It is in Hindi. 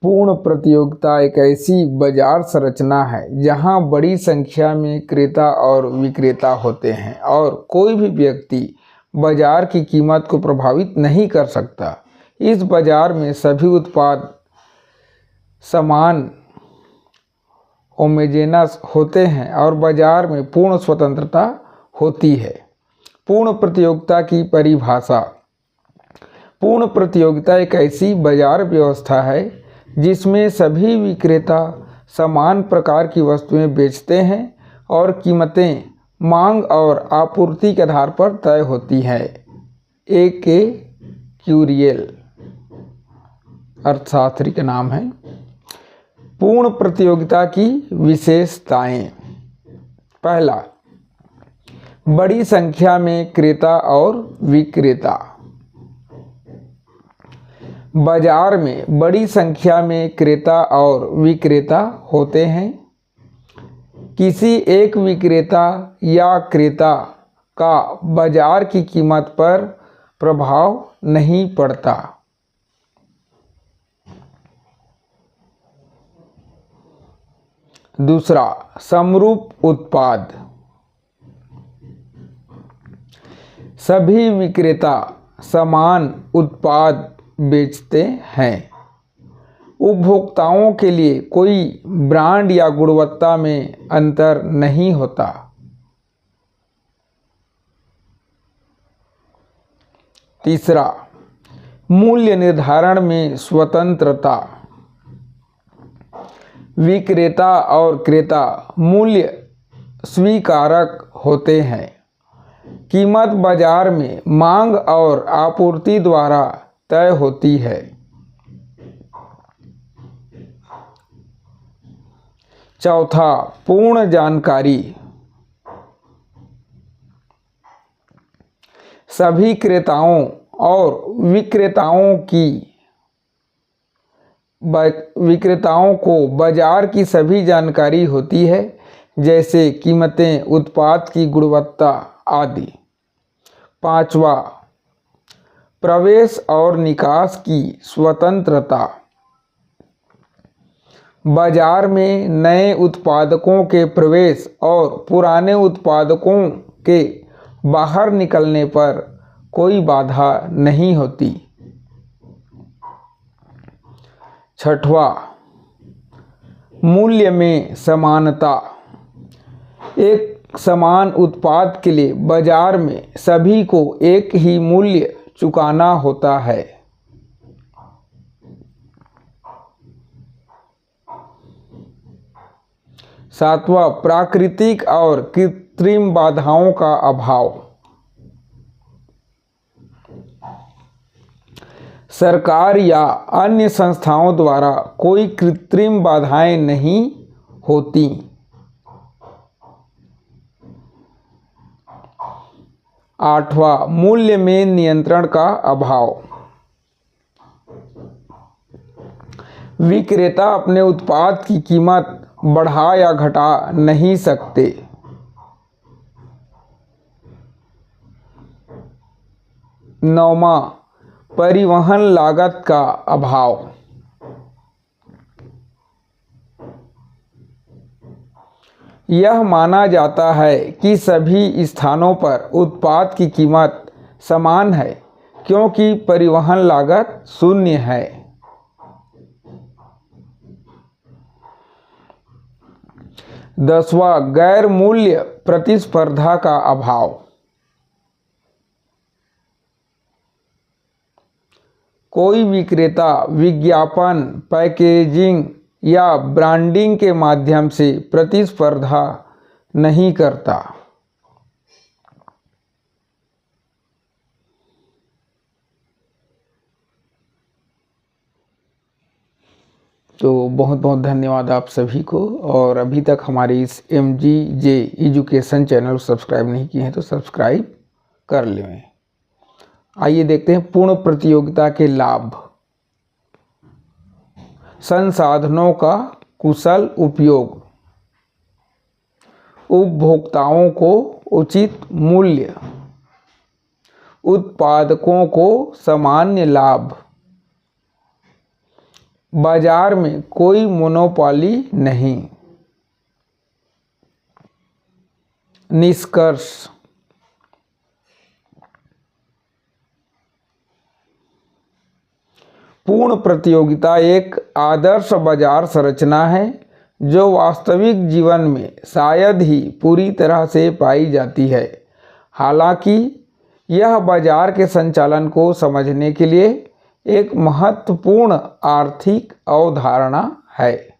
पूर्ण प्रतियोगिता एक ऐसी बाजार संरचना है जहां बड़ी संख्या में क्रेता और विक्रेता होते हैं और कोई भी व्यक्ति बाजार की कीमत को प्रभावित नहीं कर सकता। इस बाजार में सभी उत्पाद समान होमोजेनस होते हैं और बाजार में पूर्ण स्वतंत्रता होती है। पूर्ण प्रतियोगिता की परिभाषा। पूर्ण प्रतियोगिता एक ऐसी बाजार व्यवस्था है जिसमें सभी विक्रेता समान प्रकार की वस्तुएं बेचते हैं और कीमतें मांग और आपूर्ति के आधार पर तय होती हैं। A.K. क्यूरियल अर्थशास्त्री का नाम है। पूर्ण प्रतियोगिता की विशेषताएं। पहला, बड़ी संख्या में क्रेता और विक्रेता। बाजार में बड़ी संख्या में क्रेता और विक्रेता होते हैं। किसी एक विक्रेता या क्रेता का बाजार की कीमत पर प्रभाव नहीं पड़ता। दूसरा, समरूप उत्पाद। सभी विक्रेता समान उत्पाद बेचते हैं। उपभोक्ताओं के लिए कोई ब्रांड या गुणवत्ता में अंतर नहीं होता। तीसरा, मूल्य निर्धारण में स्वतंत्रता। विक्रेता और क्रेता मूल्य स्वीकारक होते हैं। कीमत बाजार में मांग और आपूर्ति द्वारा तय होती है। चौथा, पूर्ण जानकारी। सभी क्रेताओं और विक्रेताओं को बाजार की सभी जानकारी होती है, जैसे कीमतें, उत्पाद की गुणवत्ता आदि। पांचवा, प्रवेश और निकास की स्वतंत्रता। बाजार में नए उत्पादकों के प्रवेश और पुराने उत्पादकों के बाहर निकलने पर कोई बाधा नहीं होती। छठवां, मूल्य में समानता। एक समान उत्पाद के लिए बाजार में सभी को एक ही मूल्य चुकाना होता है। सातवां, प्राकृतिक और कृत्रिम बाधाओं का अभाव। सरकार या अन्य संस्थाओं द्वारा कोई कृत्रिम बाधाएं नहीं होती। आठवां, मूल्य में नियंत्रण का अभाव। विक्रेता अपने उत्पाद की कीमत बढ़ा या घटा नहीं सकते। नौवां, परिवहन लागत का अभाव। यह माना जाता है कि सभी स्थानों पर उत्पाद की कीमत समान है क्योंकि परिवहन लागत शून्य है। 10वां, गैर मूल्य प्रतिस्पर्धा का अभाव। कोई विक्रेता विज्ञापन, पैकेजिंग या ब्रांडिंग के माध्यम से प्रतिस्पर्धा नहीं करता। तो बहुत बहुत धन्यवाद आप सभी को। और अभी तक हमारे इस MGJ एजुकेशन चैनल को सब्सक्राइब नहीं किए हैं तो सब्सक्राइब कर लें। आइए देखते हैं पूर्ण प्रतियोगिता के लाभ। संसाधनों का कुशल उपयोग, उपभोक्ताओं को उचित मूल्य, उत्पादकों को सामान्य लाभ, बाजार में कोई मोनोपोली नहीं। निष्कर्ष, पूर्ण प्रतियोगिता एक आदर्श बाजार संरचना है जो वास्तविक जीवन में शायद ही पूरी तरह से पाई जाती है। हालांकि यह बाजार के संचालन को समझने के लिए एक महत्वपूर्ण आर्थिक अवधारणा है।